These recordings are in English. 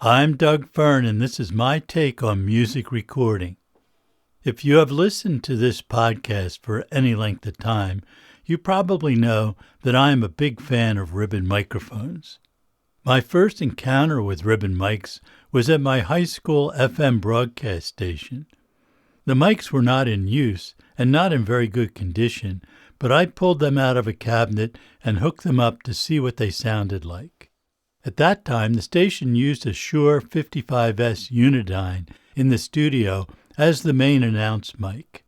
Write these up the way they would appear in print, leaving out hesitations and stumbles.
I'm Doug Fern, and this is my take on music recording. If you have listened to this podcast for any length of time, you probably know that I am a big fan of ribbon microphones. My first encounter with ribbon mics was at my high school FM broadcast station. The mics were not in use and not in very good condition, but I pulled them out of a cabinet and hooked them up to see what they sounded like. At that time, the station used a Shure 55S Unidyne in the studio as the main announce mic.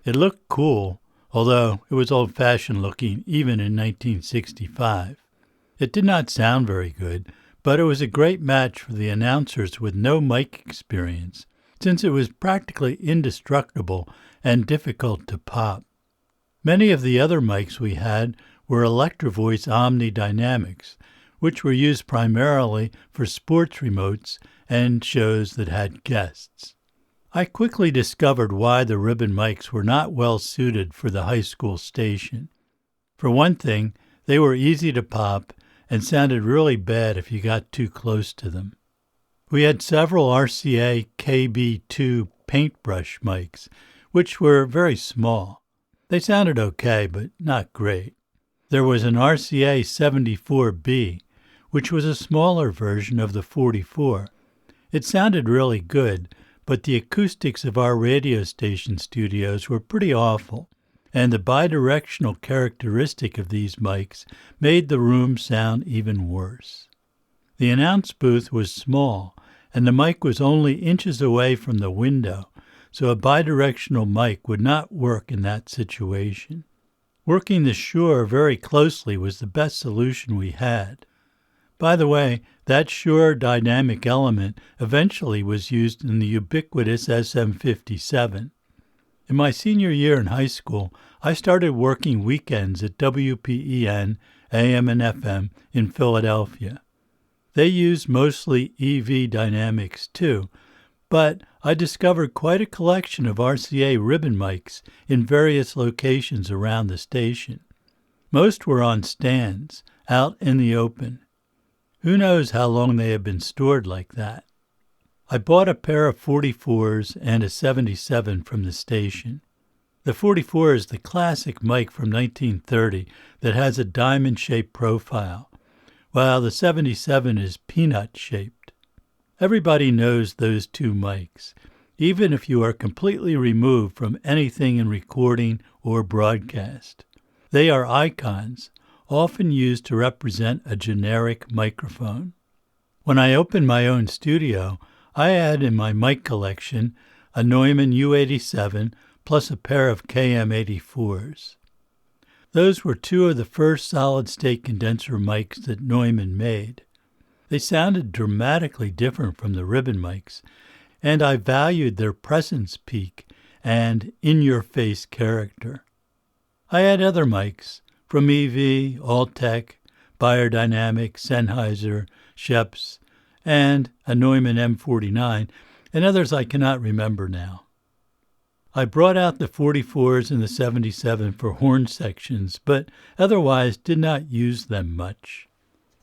It looked cool, although it was old-fashioned looking even in 1965. It did not sound very good, but it was a great match for the announcers with no mic experience, since it was practically indestructible and difficult to pop. Many of the other mics we had were Electro-Voice Omni Dynamics, which were used primarily for sports remotes and shows that had guests. I quickly discovered why the ribbon mics were not well suited for the high school station. For one thing, they were easy to pop and sounded really bad if you got too close to them. We had several RCA KB2 paintbrush mics, which were very small. They sounded okay, but not great. There was an RCA 74B, which was a smaller version of the 44. It sounded really good, but the acoustics of our radio station studios were pretty awful, and the bidirectional characteristic of these mics made the room sound even worse. The announce booth was small, and the mic was only inches away from the window, so a bidirectional mic would not work in that situation. Working the Shure very closely was the best solution we had. By the way, that Shure dynamic element eventually was used in the ubiquitous SM57. In my senior year in high school, I started working weekends at WPEN, AM and FM in Philadelphia. They used mostly EV dynamics too, but I discovered quite a collection of RCA ribbon mics in various locations around the station. Most were on stands, out in the open. Who knows how long they have been stored like that? I bought a pair of 44s and a 77 from the station. The 44 is the classic mic from 1930 that has a diamond-shaped profile, while the 77 is peanut-shaped. Everybody knows those two mics, even if you are completely removed from anything in recording or broadcast. They are icons, often used to represent a generic microphone. When I opened my own studio, I had in my mic collection a Neumann U87 plus a pair of KM84s. Those were two of the first solid-state condenser mics that Neumann made. They sounded dramatically different from the ribbon mics, and I valued their presence peak and in-your-face character. I had other mics, from EV, Altec, Beyerdynamic, Sennheiser, Schoeps, and a Neumann M49, and others I cannot remember now. I brought out the 44s and the 77 for horn sections, but otherwise did not use them much.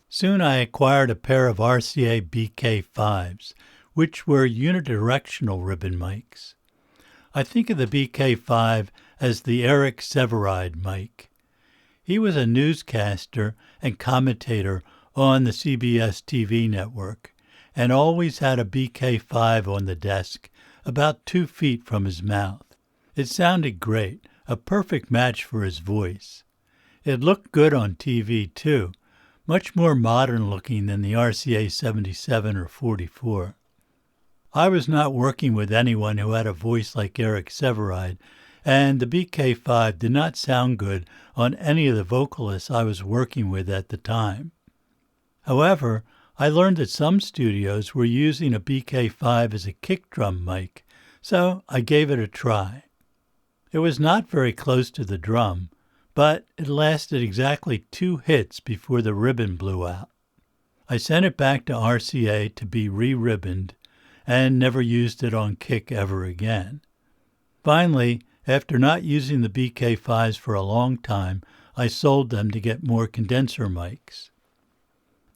Soon I acquired a pair of RCA BK5s, which were unidirectional ribbon mics. I think of the BK5 as the Eric Severide mic. He was a newscaster and commentator on the CBS TV network and always had a BK5 on the desk about 2 feet from his mouth. It sounded great, a perfect match for his voice. It looked good on TV too, much more modern looking than the RCA 77 or 44. I was not working with anyone who had a voice like Eric Severide, and the BK5 did not sound good on any of the vocalists I was working with at the time. However, I learned that some studios were using a BK5 as a kick drum mic, so I gave it a try. It was not very close to the drum, but it lasted exactly 2 hits before the ribbon blew out. I sent it back to RCA to be re-ribboned and never used it on kick ever again. Finally, after not using the BK5s for a long time, I sold them to get more condenser mics.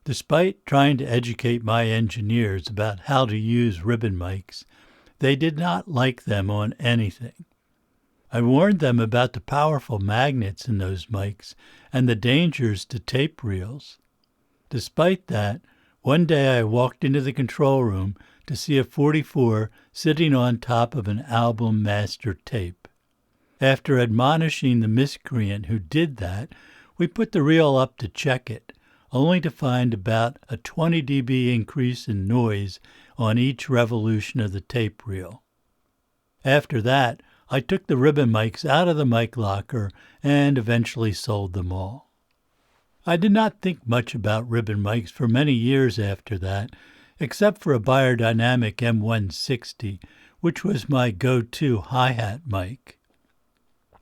Despite trying to educate my engineers about how to use ribbon mics, they did not like them on anything. I warned them about the powerful magnets in those mics and the dangers to tape reels. Despite that, one day I walked into the control room to see a 44 sitting on top of an album master tape. After admonishing the miscreant who did that, we put the reel up to check it, only to find about a 20 dB increase in noise on each revolution of the tape reel. After that, I took the ribbon mics out of the mic locker and eventually sold them all. I did not think much about ribbon mics for many years after that, except for a Beyerdynamic M160, which was my go-to hi-hat mic.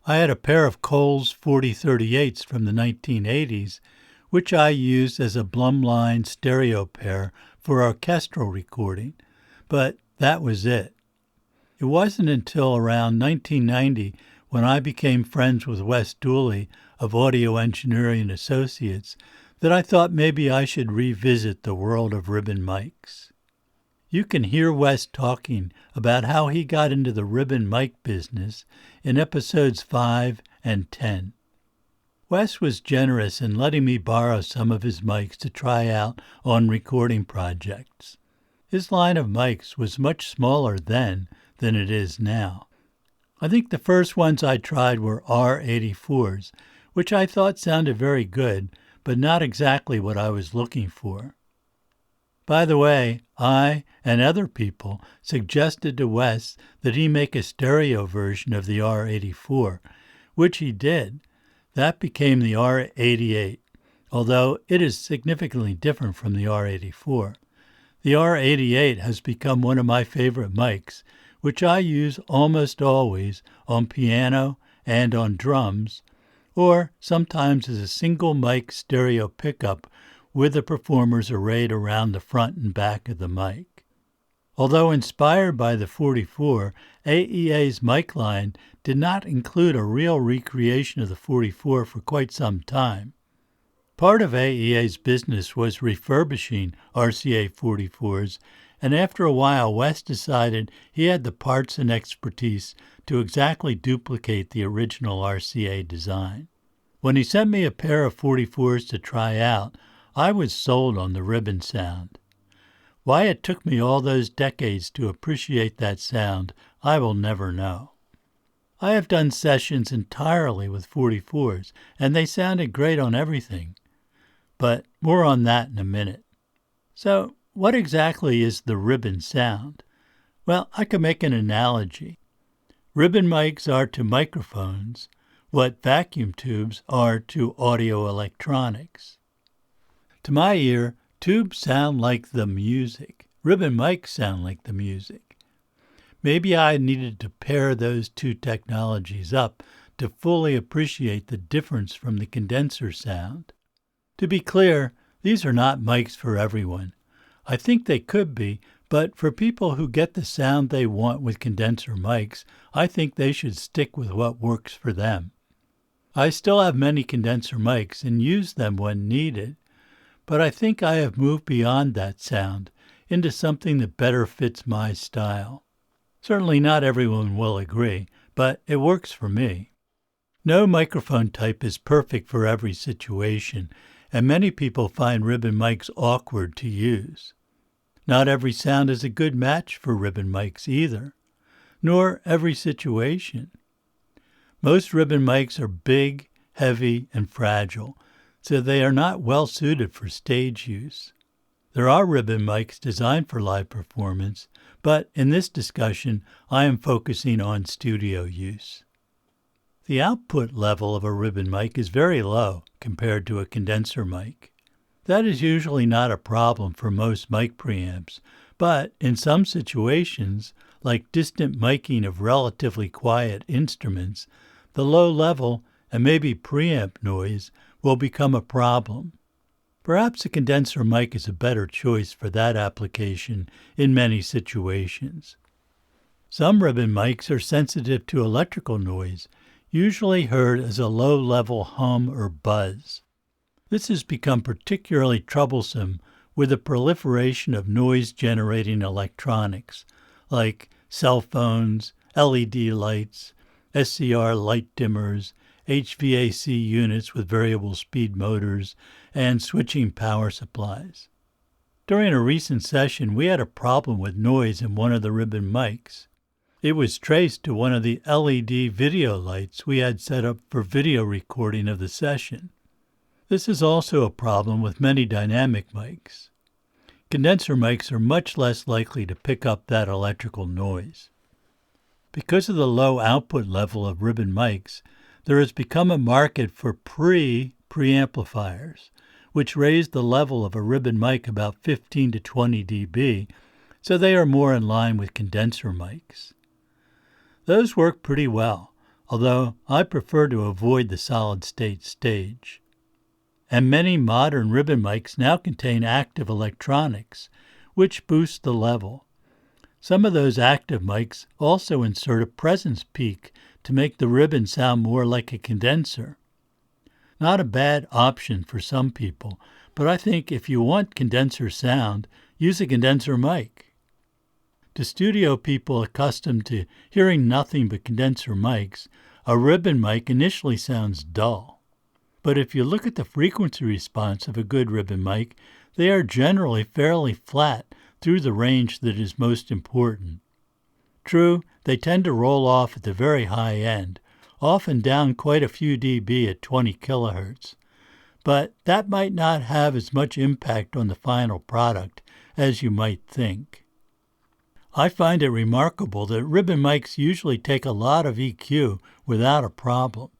I had a pair of Coles 4038s from the 1980s, which I used as a Blumline stereo pair for orchestral recording, but that was it. It wasn't until around 1990 when I became friends with Wes Dooley of Audio Engineering Associates that I thought maybe I should revisit the world of ribbon mics. You can hear Wes talking about how he got into the ribbon mic business in episodes 5 and 10. Wes was generous in letting me borrow some of his mics to try out on recording projects. His line of mics was much smaller then than it is now. I think the first ones I tried were R84s, which I thought sounded very good, but not exactly what I was looking for. By the way, I and other people suggested to Wes that he make a stereo version of the R84, which he did. That became the R88, although it is significantly different from the R84. The R88 has become one of my favorite mics, which I use almost always on piano and on drums, or sometimes as a single mic stereo pickup with the performers arrayed around the front and back of the mic. Although inspired by the 44, AEA's mic line did not include a real recreation of the 44 for quite some time. Part of AEA's business was refurbishing RCA 44s, and after a while Wes decided he had the parts and expertise to exactly duplicate the original RCA design. When he sent me a pair of 44s to try out, I was sold on the ribbon sound. Why it took me all those decades to appreciate that sound, I will never know. I have done sessions entirely with 44s, and they sounded great on everything. But more on that in a minute. So, what exactly is the ribbon sound? Well, I could make an analogy. Ribbon mics are to microphones what vacuum tubes are to audio electronics. To my ear, tubes sound like the music. Ribbon mics sound like the music. Maybe I needed to pair those two technologies up to fully appreciate the difference from the condenser sound. To be clear, these are not mics for everyone. I think they could be, but for people who get the sound they want with condenser mics, I think they should stick with what works for them. I still have many condenser mics and use them when needed, but I think I have moved beyond that sound into something that better fits my style. Certainly not everyone will agree, but it works for me. No microphone type is perfect for every situation, and many people find ribbon mics awkward to use. Not every sound is a good match for ribbon mics either, nor every situation. Most ribbon mics are big, heavy, and fragile, so they are not well suited for stage use. There are ribbon mics designed for live performance, but in this discussion I am focusing on studio use. The output level of a ribbon mic is very low compared to a condenser mic. That is usually not a problem for most mic preamps, but in some situations, like distant miking of relatively quiet instruments, the low level and maybe preamp noise will become a problem. Perhaps a condenser mic is a better choice for that application in many situations. Some ribbon mics are sensitive to electrical noise, usually heard as a low-level hum or buzz. This has become particularly troublesome with the proliferation of noise-generating electronics, like cell phones, LED lights, SCR light dimmers, HVAC units with variable speed motors, and switching power supplies. During a recent session, we had a problem with noise in one of the ribbon mics. It was traced to one of the LED video lights we had set up for video recording of the session. This is also a problem with many dynamic mics. Condenser mics are much less likely to pick up that electrical noise. Because of the low output level of ribbon mics, there has become a market for preamplifiers, which raise the level of a ribbon mic about 15 to 20 dB, so they are more in line with condenser mics. Those work pretty well, although I prefer to avoid the solid-state stage. And many modern ribbon mics now contain active electronics, which boost the level. Some of those active mics also insert a presence peak to make the ribbon sound more like a condenser. Not a bad option for some people, but I think if you want condenser sound, use a condenser mic. To studio people accustomed to hearing nothing but condenser mics, a ribbon mic initially sounds dull. But if you look at the frequency response of a good ribbon mic, they are generally fairly flat through the range that is most important. True, they tend to roll off at the very high end, often down quite a few dB at 20 kilohertz, but that might not have as much impact on the final product as you might think. I find it remarkable that ribbon mics usually take a lot of EQ without a problem.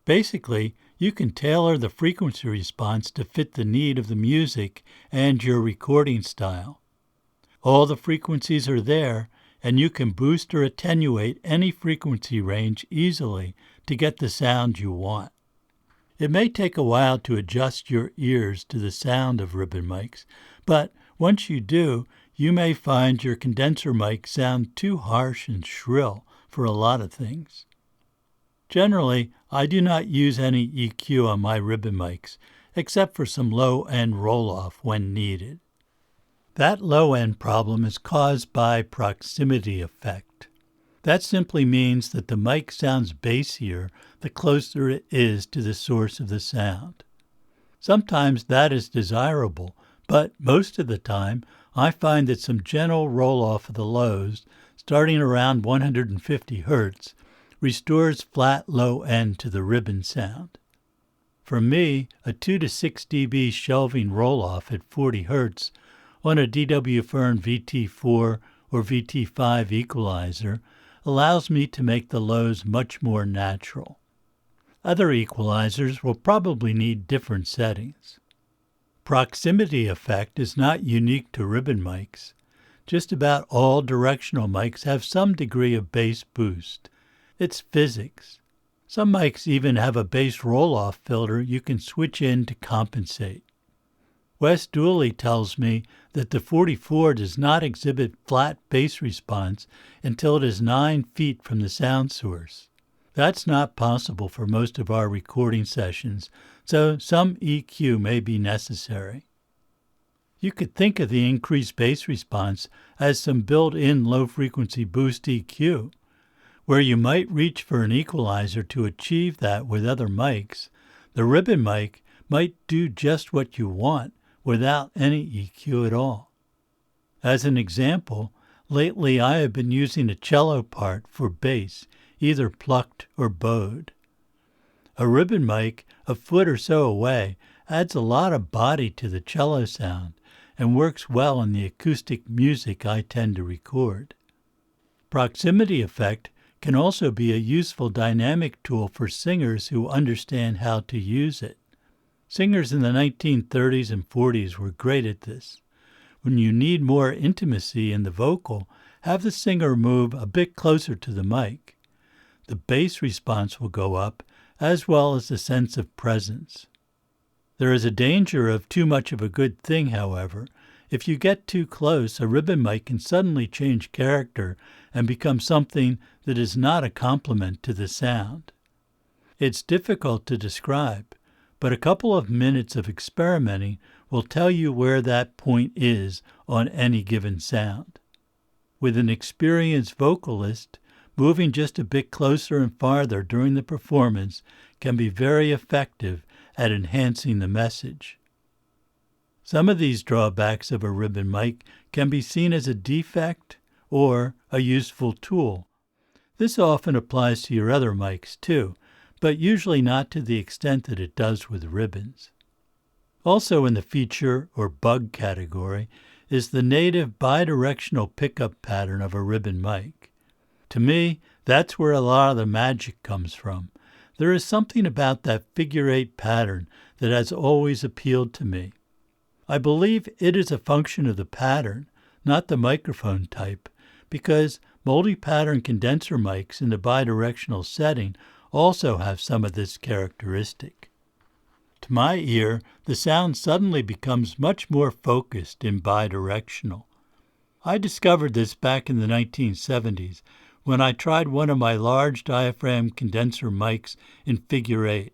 Basically, you can tailor the frequency response to fit the need of the music and your recording style. All the frequencies are there, and you can boost or attenuate any frequency range easily to get the sound you want. It may take a while to adjust your ears to the sound of ribbon mics, but once you do, you may find your condenser mic sound too harsh and shrill for a lot of things. Generally, I do not use any EQ on my ribbon mics, except for some low-end roll-off when needed. That low-end problem is caused by proximity effect. That simply means that the mic sounds bassier the closer it is to the source of the sound. Sometimes that is desirable, but most of the time I find that some gentle roll-off of the lows, starting around 150 Hz, restores flat low end to the ribbon sound. For me, a 2 to 6 dB shelving roll-off at 40 Hz on a DW Fern VT4 or VT5 equalizer allows me to make the lows much more natural. Other equalizers will probably need different settings. Proximity effect is not unique to ribbon mics. Just about all directional mics have some degree of bass boost. It's physics. Some mics even have a bass roll-off filter you can switch in to compensate. Wes Dooley tells me that the 44 does not exhibit flat bass response until it is 9 feet from the sound source. That's not possible for most of our recording sessions, so some EQ may be necessary. You could think of the increased bass response as some built-in low-frequency boost EQ. Where you might reach for an equalizer to achieve that with other mics, the ribbon mic might do just what you want without any EQ at all. As an example, lately I have been using a cello part for bass, either plucked or bowed. A ribbon mic a foot or so away adds a lot of body to the cello sound and works well in the acoustic music I tend to record. Proximity effect can also be a useful dynamic tool for singers who understand how to use it. Singers in the 1930s and 40s were great at this. When you need more intimacy in the vocal, have the singer move a bit closer to the mic. The bass response will go up, as well as the sense of presence. There is a danger of too much of a good thing, however. If you get too close, a ribbon mic can suddenly change character and become something that is not a complement to the sound. It's difficult to describe, but a couple of minutes of experimenting will tell you where that point is on any given sound. With an experienced vocalist, moving just a bit closer and farther during the performance can be very effective at enhancing the message. Some of these drawbacks of a ribbon mic can be seen as a defect or a useful tool. This often applies to your other mics too, but usually not to the extent that it does with ribbons. Also in the feature or bug category is the native bidirectional pickup pattern of a ribbon mic. To me, that's where a lot of the magic comes from. There is something about that figure-8 pattern that has always appealed to me. I believe it is a function of the pattern, not the microphone type, because multi-pattern condenser mics in the bidirectional setting also have some of this characteristic. To my ear, the sound suddenly becomes much more focused in bidirectional. I discovered this back in the 1970s when I tried one of my large diaphragm condenser mics in figure-8.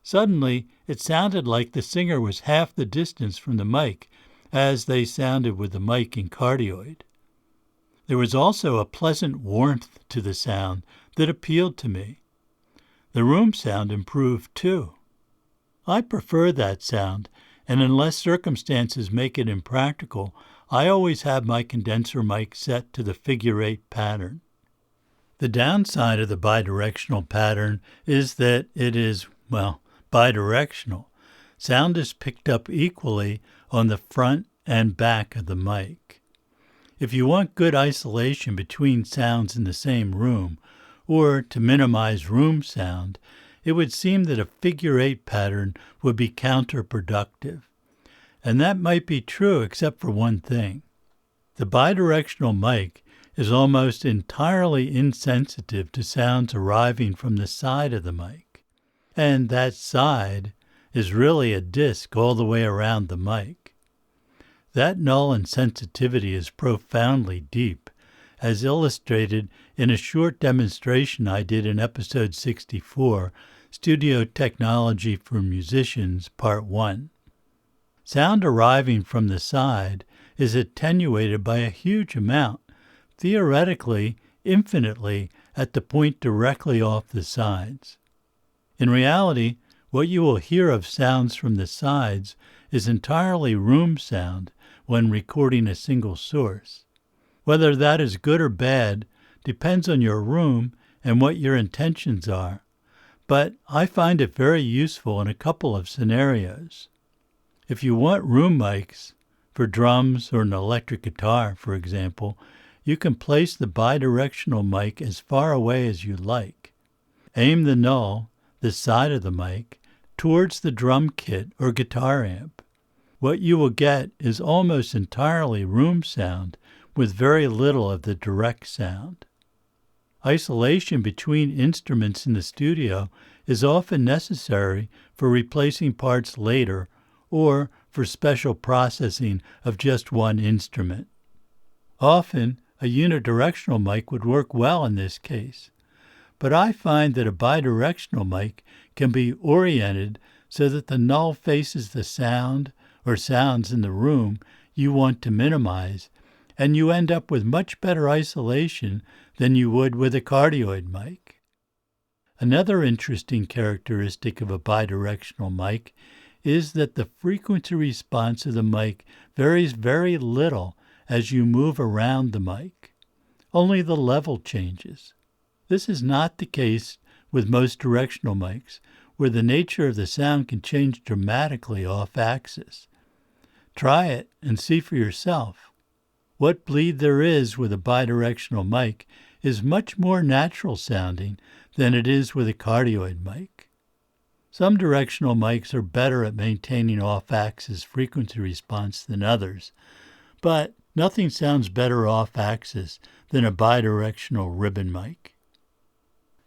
Suddenly, it sounded like the singer was half the distance from the mic as they sounded with the mic in cardioid. There was also a pleasant warmth to the sound that appealed to me. The room sound improved too. I prefer that sound, and unless circumstances make it impractical, I always have my condenser mic set to the figure-8 pattern. The downside of the bidirectional pattern is that it is, bidirectional. Sound is picked up equally on the front and back of the mic. If you want good isolation between sounds in the same room, or to minimize room sound, it would seem that a figure-8 pattern would be counterproductive. And that might be true except for one thing. The bidirectional mic is almost entirely insensitive to sounds arriving from the side of the mic. And that side is really a disc all the way around the mic. That null insensitivity is profoundly deep, as illustrated in a short demonstration I did in episode 64, Studio Technology for Musicians, Part 1. Sound arriving from the side is attenuated by a huge amount, theoretically infinitely at the point directly off the sides. In reality, what you will hear of sounds from the sides is entirely room sound when recording a single source. Whether that is good or bad depends on your room and what your intentions are, but I find it very useful in a couple of scenarios. If you want room mics, for drums or an electric guitar, for example, you can place the bidirectional mic as far away as you like. Aim the null, the side of the mic, towards the drum kit or guitar amp. What you will get is almost entirely room sound with very little of the direct sound. Isolation between instruments in the studio is often necessary for replacing parts later or for special processing of just one instrument. Often, a unidirectional mic would work well in this case, but I find that a bidirectional mic can be oriented so that the null faces the sound or sounds in the room you want to minimize, and you end up with much better isolation than you would with a cardioid mic. Another interesting characteristic of a bidirectional mic is that the frequency response of the mic varies very little as you move around the mic. Only the level changes. This is not the case with most directional mics, where the nature of the sound can change dramatically off-axis. Try it and see for yourself. What bleed there is with a bidirectional mic is much more natural sounding than it is with a cardioid mic. Some directional mics are better at maintaining off-axis frequency response than others, but nothing sounds better off-axis than a bidirectional ribbon mic.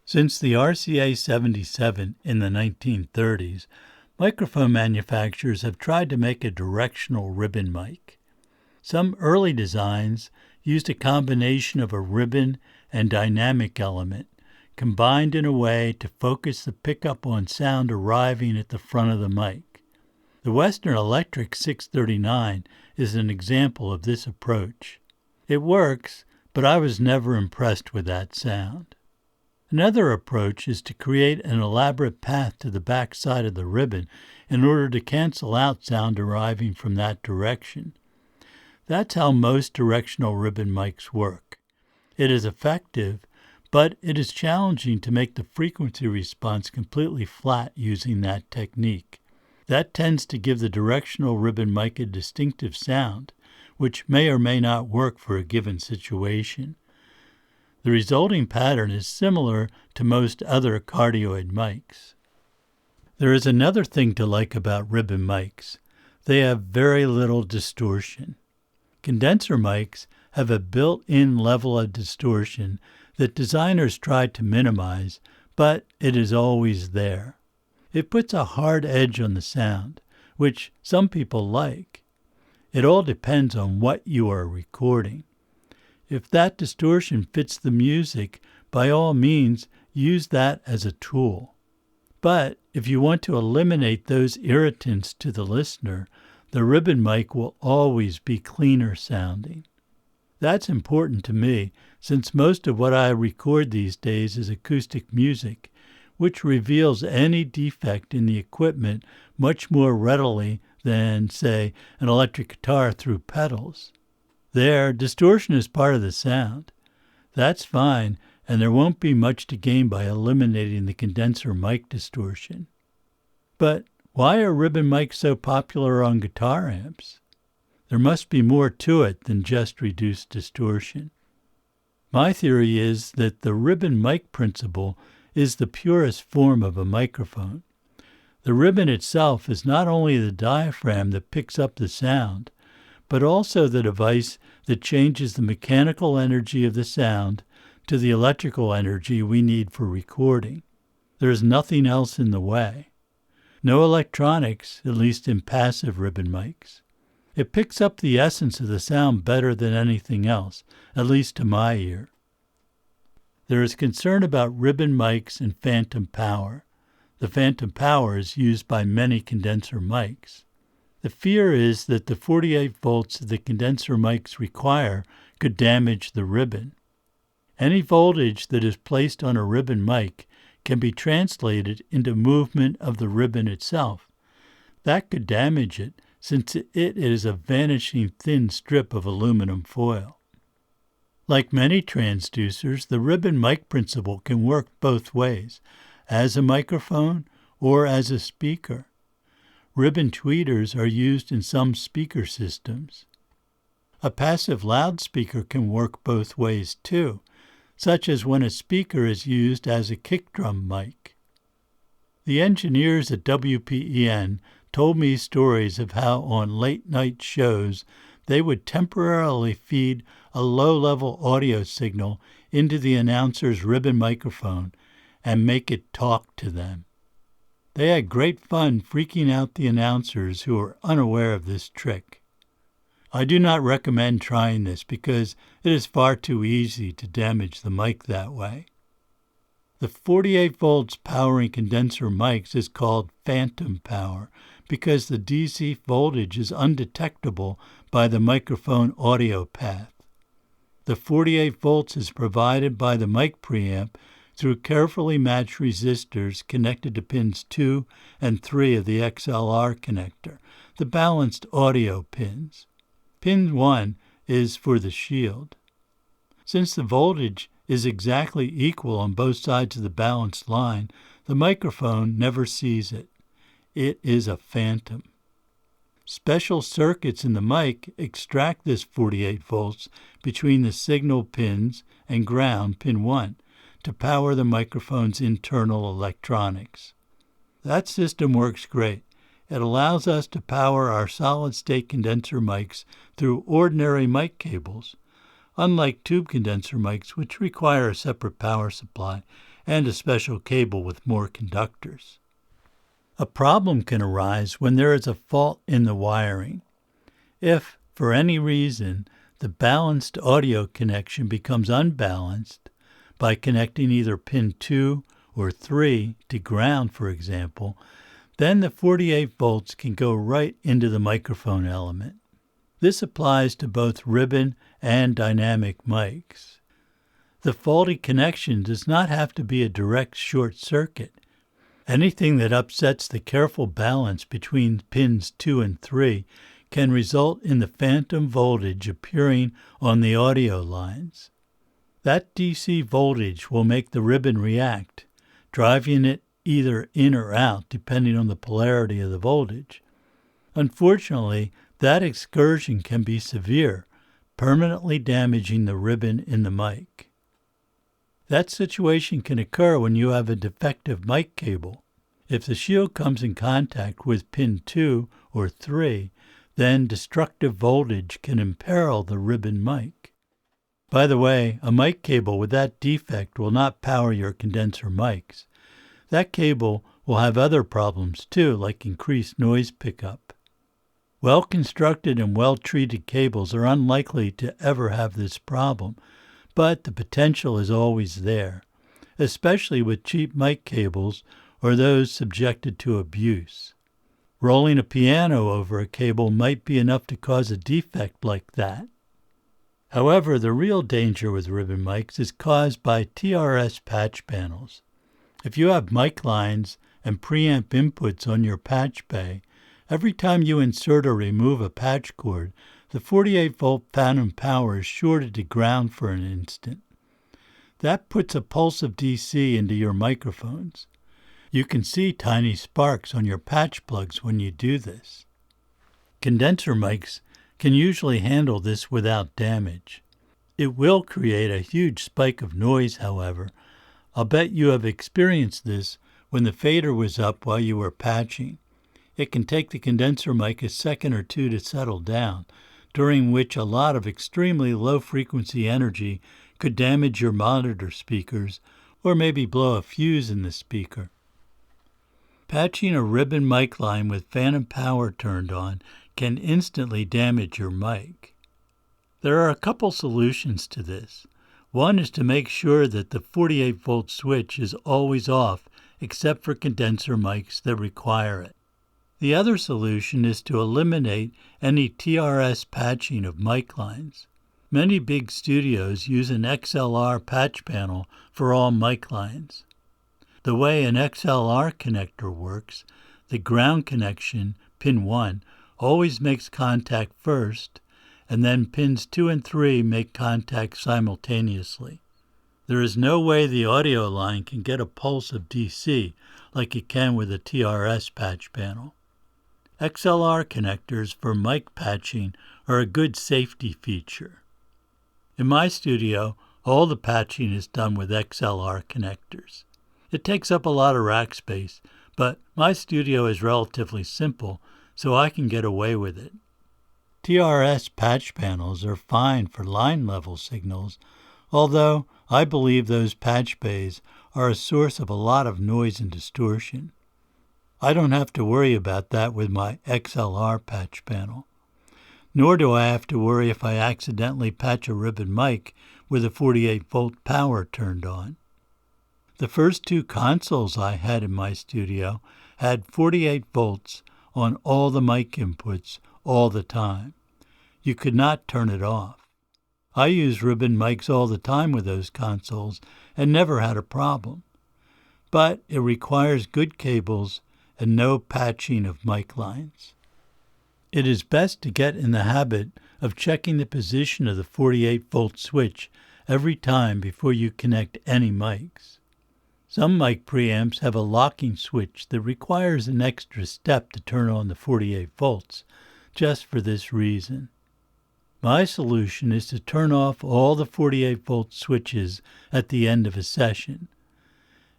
Since the RCA 77 in the 1930s, microphone manufacturers have tried to make a directional ribbon mic. Some early designs used a combination of a ribbon and dynamic element, combined in a way to focus the pickup on sound arriving at the front of the mic. The Western Electric 639 is an example of this approach. It works, but I was never impressed with that sound. Another approach is to create an elaborate path to the back side of the ribbon in order to cancel out sound arriving from that direction. That's how most directional ribbon mics work. It is effective, but it is challenging to make the frequency response completely flat using that technique. That tends to give the directional ribbon mic a distinctive sound, which may or may not work for a given situation. The resulting pattern is similar to most other cardioid mics. There is another thing to like about ribbon mics. They have very little distortion. Condenser mics have a built-in level of distortion that designers try to minimize, but it is always there. It puts a hard edge on the sound, which some people like. It all depends on what you are recording. If that distortion fits the music, by all means, use that as a tool. But if you want to eliminate those irritants to the listener, the ribbon mic will always be cleaner sounding. That's important to me, since most of what I record these days is acoustic music, which reveals any defect in the equipment much more readily than, say, an electric guitar through pedals. There, distortion is part of the sound. That's fine, and there won't be much to gain by eliminating the condenser mic distortion. But why are ribbon mics so popular on guitar amps? There must be more to it than just reduced distortion. My theory is that the ribbon mic principle is the purest form of a microphone. The ribbon itself is not only the diaphragm that picks up the sound, but also the device that changes the mechanical energy of the sound to the electrical energy we need for recording. There is nothing else in the way. No electronics, at least in passive ribbon mics. It picks up the essence of the sound better than anything else, at least to my ear. There is concern about ribbon mics and phantom power. The phantom power is used by many condenser mics. The fear is that the 48 volts that the condenser mics require could damage the ribbon. Any voltage that is placed on a ribbon mic can be translated into movement of the ribbon itself. That could damage it, since it is a vanishing thin strip of aluminum foil. Like many transducers, the ribbon mic principle can work both ways, as a microphone or as a speaker. Ribbon tweeters are used in some speaker systems. A passive loudspeaker can work both ways too, such as when a speaker is used as a kick drum mic. The engineers at WPEN told me stories of how on late-night shows they would temporarily feed a low-level audio signal into the announcer's ribbon microphone and make it talk to them. They had great fun freaking out the announcers who were unaware of this trick. I do not recommend trying this because it is far too easy to damage the mic that way. The 48 volts powering condenser mics is called phantom power because the DC voltage is undetectable by the microphone audio path. The 48 volts is provided by the mic preamp through carefully matched resistors connected to pins 2 and 3 of the XLR connector, the balanced audio pins. Pin 1 is for the shield. Since the voltage is exactly equal on both sides of the balanced line, the microphone never sees it. It is a phantom. Special circuits in the mic extract this 48 volts between the signal pins and ground, pin 1, to power the microphone's internal electronics. That system works great. It allows us to power our solid-state condenser mics through ordinary mic cables, unlike tube condenser mics, which require a separate power supply and a special cable with more conductors. A problem can arise when there is a fault in the wiring. If, for any reason, the balanced audio connection becomes unbalanced, by connecting either pin 2 or 3 to ground, for example, then the 48 volts can go right into the microphone element. This applies to both ribbon and dynamic mics. The faulty connection does not have to be a direct short circuit. Anything that upsets the careful balance between pins 2 and 3 can result in the phantom voltage appearing on the audio lines. That DC voltage will make the ribbon react, driving it either in or out depending on the polarity of the voltage. Unfortunately, that excursion can be severe, permanently damaging the ribbon in the mic. That situation can occur when you have a defective mic cable. If the shield comes in contact with pin 2 or 3, then destructive voltage can imperil the ribbon mic. By the way, a mic cable with that defect will not power your condenser mics. That cable will have other problems too, like increased noise pickup. Well-constructed and well-treated cables are unlikely to ever have this problem, but the potential is always there, especially with cheap mic cables or those subjected to abuse. Rolling a piano over a cable might be enough to cause a defect like that. However, the real danger with ribbon mics is caused by TRS patch panels. If you have mic lines and preamp inputs on your patch bay, every time you insert or remove a patch cord, the 48-volt phantom power is shorted to ground for an instant. That puts a pulse of DC into your microphones. You can see tiny sparks on your patch plugs when you do this. Condenser mics can usually handle this without damage. It will create a huge spike of noise, however. I'll bet you have experienced this when the fader was up while you were patching. It can take the condenser mic a second or two to settle down, during which a lot of extremely low-frequency energy could damage your monitor speakers or maybe blow a fuse in the speaker. Patching a ribbon mic line with phantom power turned on can instantly damage your mic. There are a couple solutions to this. One is to make sure that the 48-volt switch is always off except for condenser mics that require it. The other solution is to eliminate any TRS patching of mic lines. Many big studios use an XLR patch panel for all mic lines. The way an XLR connector works, the ground connection, pin 1, always makes contact first, and then pins 2 and 3 make contact simultaneously. There is no way the audio line can get a pulse of DC like it can with a TRS patch panel. XLR connectors for mic patching are a good safety feature. In my studio, all the patching is done with XLR connectors. It takes up a lot of rack space, but my studio is relatively simple, so I can get away with it. TRS patch panels are fine for line level signals, although I believe those patch bays are a source of a lot of noise and distortion. I don't have to worry about that with my XLR patch panel. Nor do I have to worry if I accidentally patch a ribbon mic with a 48-volt power turned on. The first two consoles I had in my studio had 48 volts on all the mic inputs all the time. You could not turn it off. I use ribbon mics all the time with those consoles and never had a problem. But it requires good cables and no patching of mic lines. It is best to get in the habit of checking the position of the 48-volt switch every time before you connect any mics. Some mic preamps have a locking switch that requires an extra step to turn on the 48 volts, just for this reason. My solution is to turn off all the 48-volt switches at the end of a session,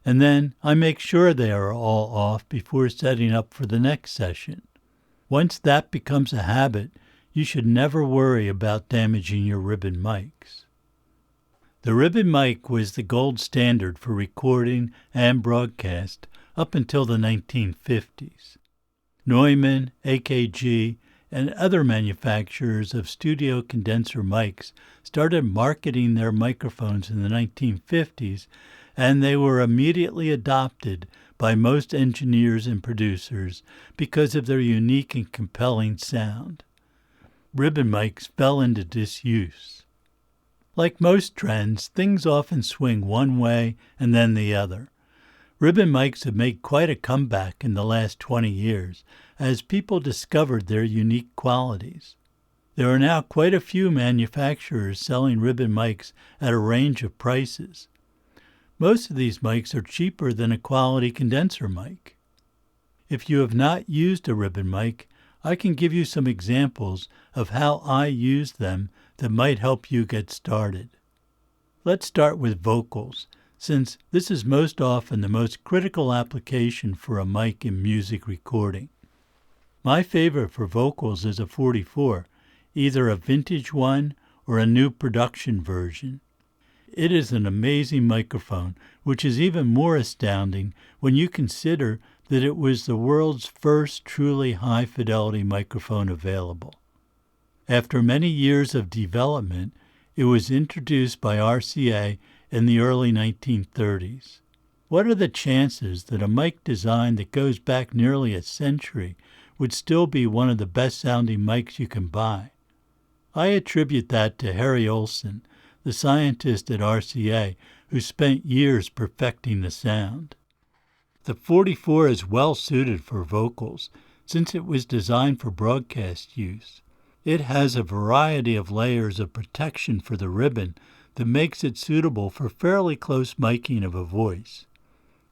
and then I make sure they are all off before setting up for the next session. Once that becomes a habit, you should never worry about damaging your ribbon mics. The ribbon mic was the gold standard for recording and broadcast up until the 1950s. Neumann, AKG, and other manufacturers of studio condenser mics started marketing their microphones in the 1950s, and they were immediately adopted by most engineers and producers because of their unique and compelling sound. Ribbon mics fell into disuse. Like most trends, things often swing one way and then the other. Ribbon mics have made quite a comeback in the last 20 years as people discovered their unique qualities. There are now quite a few manufacturers selling ribbon mics at a range of prices. Most of these mics are cheaper than a quality condenser mic. If you have not used a ribbon mic, I can give you some examples of how I use them that might help you get started. Let's start with vocals, since this is most often the most critical application for a mic in music recording. My favorite for vocals is a 44, either a vintage one or a new production version. It is an amazing microphone, which is even more astounding when you consider that it was the world's first truly high-fidelity microphone available. After many years of development, it was introduced by RCA in the early 1930s. What are the chances that a mic design that goes back nearly a century would still be one of the best-sounding mics you can buy? I attribute that to Harry Olson, the scientist at RCA who spent years perfecting the sound. The 44 is well suited for vocals since it was designed for broadcast use. It has a variety of layers of protection for the ribbon that makes it suitable for fairly close miking of a voice.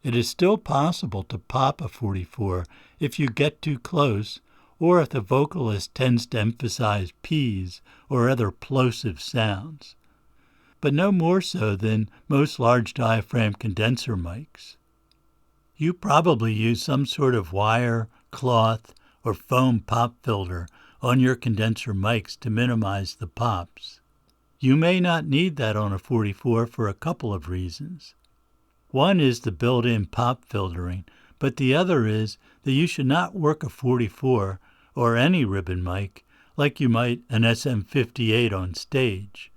It is still possible to pop a 44 if you get too close or if the vocalist tends to emphasize P's or other plosive sounds, but no more so than most large diaphragm condenser mics. You probably use some sort of wire, cloth, or foam pop filter on your condenser mics to minimize the pops. You may not need that on a 44 for a couple of reasons. One is the built-in pop filtering, but the other is that you should not work a 44 or any ribbon mic like you might an SM58 on stage.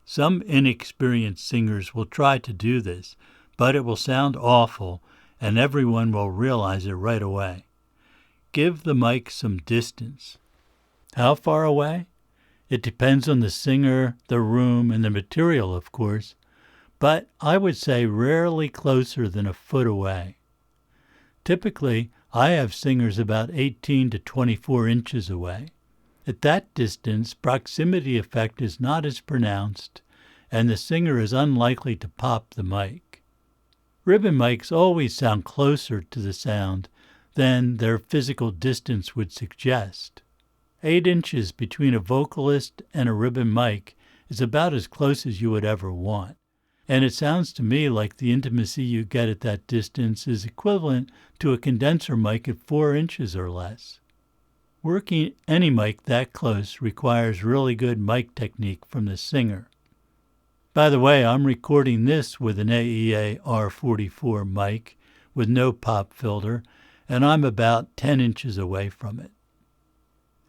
Some inexperienced singers will try to do this, but it will sound awful and everyone will realize it right away. Give the mic some distance. How far away? It depends on the singer, the room, and the material, of course, but I would say rarely closer than a foot away. Typically, I have singers about 18 to 24 inches away. At that distance, proximity effect is not as pronounced, and the singer is unlikely to pop the mic. Ribbon mics always sound closer to the sound than their physical distance would suggest. 8 inches between a vocalist and a ribbon mic is about as close as you would ever want, and it sounds to me like the intimacy you get at that distance is equivalent to a condenser mic at 4 inches or less. Working any mic that close requires really good mic technique from the singer. By the way, I'm recording this with an AEA R44 mic with no pop filter, and I'm about 10 inches away from it.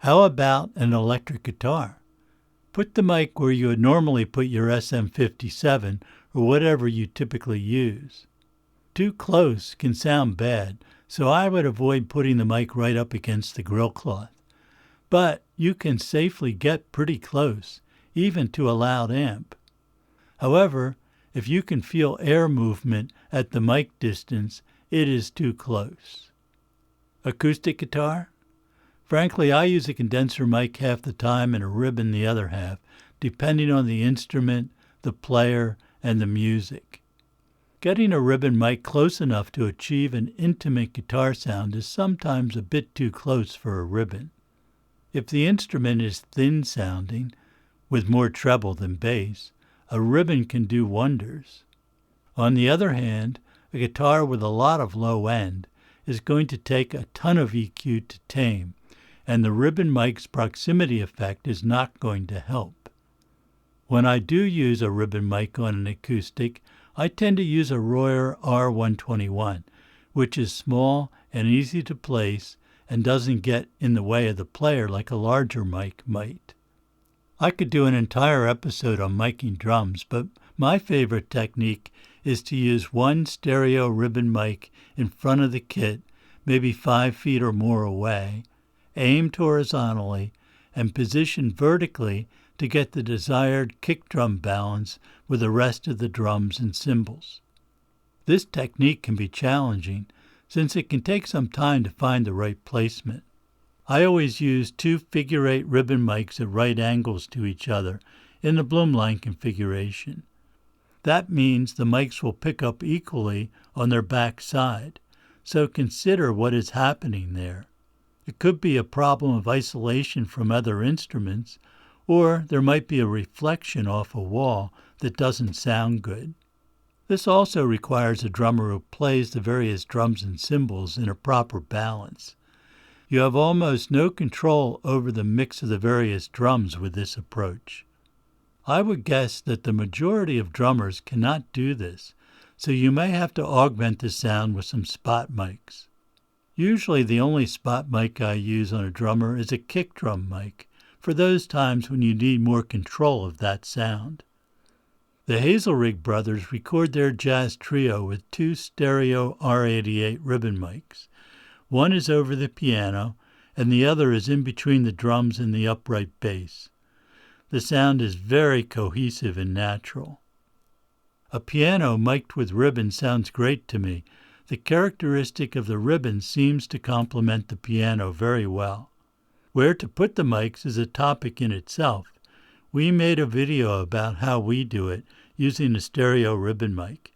How about an electric guitar? Put the mic where you would normally put your SM57 or whatever you typically use. Too close can sound bad, so I would avoid putting the mic right up against the grill cloth. But you can safely get pretty close, even to a loud amp. However, if you can feel air movement at the mic distance, it is too close. Acoustic guitar? Frankly, I use a condenser mic half the time and a ribbon the other half, depending on the instrument, the player, and the music. Getting a ribbon mic close enough to achieve an intimate guitar sound is sometimes a bit too close for a ribbon. If the instrument is thin-sounding, with more treble than bass, a ribbon can do wonders. On the other hand, a guitar with a lot of low end is going to take a ton of EQ to tame, and the ribbon mic's proximity effect is not going to help. When I do use a ribbon mic on an acoustic, I tend to use a Royer R121, which is small and easy to place and doesn't get in the way of the player like a larger mic might. I could do an entire episode on miking drums, but my favorite technique is to use one stereo ribbon mic in front of the kit, maybe 5 feet or more away, aimed horizontally, and positioned vertically to get the desired kick drum balance with the rest of the drums and cymbals. This technique can be challenging, since it can take some time to find the right placement. I always use 2 figure-8 ribbon mics at right angles to each other in the Bloomline configuration. That means the mics will pick up equally on their back side, so consider what is happening there. It could be a problem of isolation from other instruments, or there might be a reflection off a wall that doesn't sound good. This also requires a drummer who plays the various drums and cymbals in a proper balance. You have almost no control over the mix of the various drums with this approach. I would guess that the majority of drummers cannot do this, so you may have to augment the sound with some spot mics. Usually the only spot mic I use on a drummer is a kick drum mic, for those times when you need more control of that sound. The Hazelrig brothers record their jazz trio with 2 stereo R88 ribbon mics. One is over the piano, and the other is in between the drums and the upright bass. The sound is very cohesive and natural. A piano mic'd with ribbon sounds great to me. The characteristic of the ribbon seems to complement the piano very well. Where to put the mics is a topic in itself. We made a video about how we do it using a stereo ribbon mic.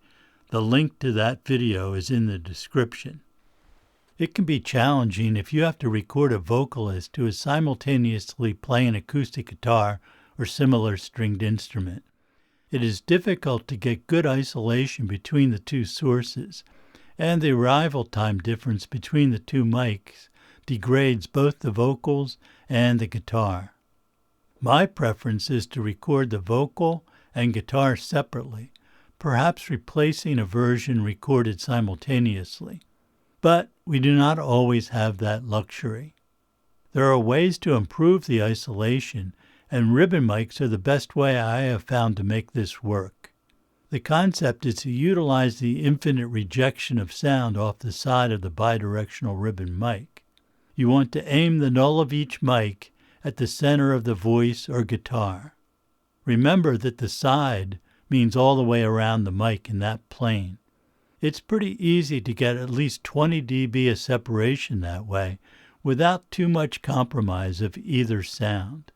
The link to that video is in the description. It can be challenging if you have to record a vocalist who is simultaneously playing an acoustic guitar or similar stringed instrument. It is difficult to get good isolation between the 2 sources, and the arrival time difference between the 2 mics degrades both the vocals and the guitar. My preference is to record the vocal and guitar separately, perhaps replacing a version recorded simultaneously. But we do not always have that luxury. There are ways to improve the isolation, and ribbon mics are the best way I have found to make this work. The concept is to utilize the infinite rejection of sound off the side of the bidirectional ribbon mic. You want to aim the null of each mic at the center of the voice or guitar. Remember that the side means all the way around the mic in that plane. It's pretty easy to get at least 20 dB of separation that way without too much compromise of either sound.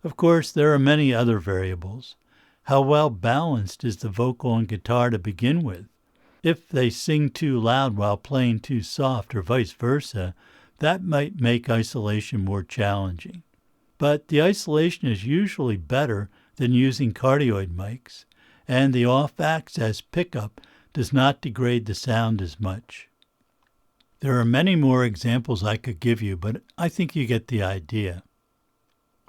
Of course, there are many other variables. How well balanced is the vocal and guitar to begin with? If they sing too loud while playing too soft or vice versa, that might make isolation more challenging. But the isolation is usually better than using cardioid mics, and the off-access pickup does not degrade the sound as much. There are many more examples I could give you, but I think you get the idea.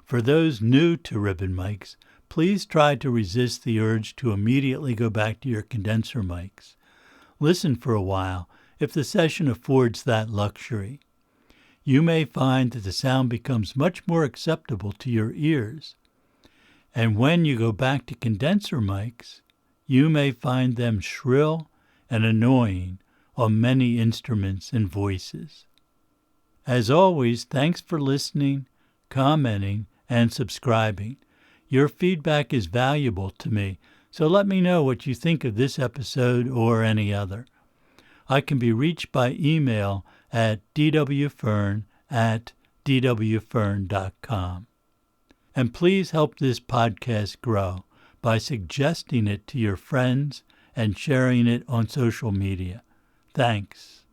For those new to ribbon mics, please try to resist the urge to immediately go back to your condenser mics. Listen for a while if the session affords that luxury. You may find that the sound becomes much more acceptable to your ears. And when you go back to condenser mics, you may find them shrill and annoying on many instruments and voices. As always, thanks for listening, commenting, and subscribing. Your feedback is valuable to me, so let me know what you think of this episode or any other. I can be reached by email at dwfern@dwfern.com. And please help this podcast grow by suggesting it to your friends and sharing it on social media. Thanks.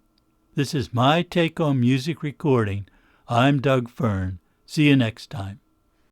This is my take on music recording. I'm Doug Fern. See you next time.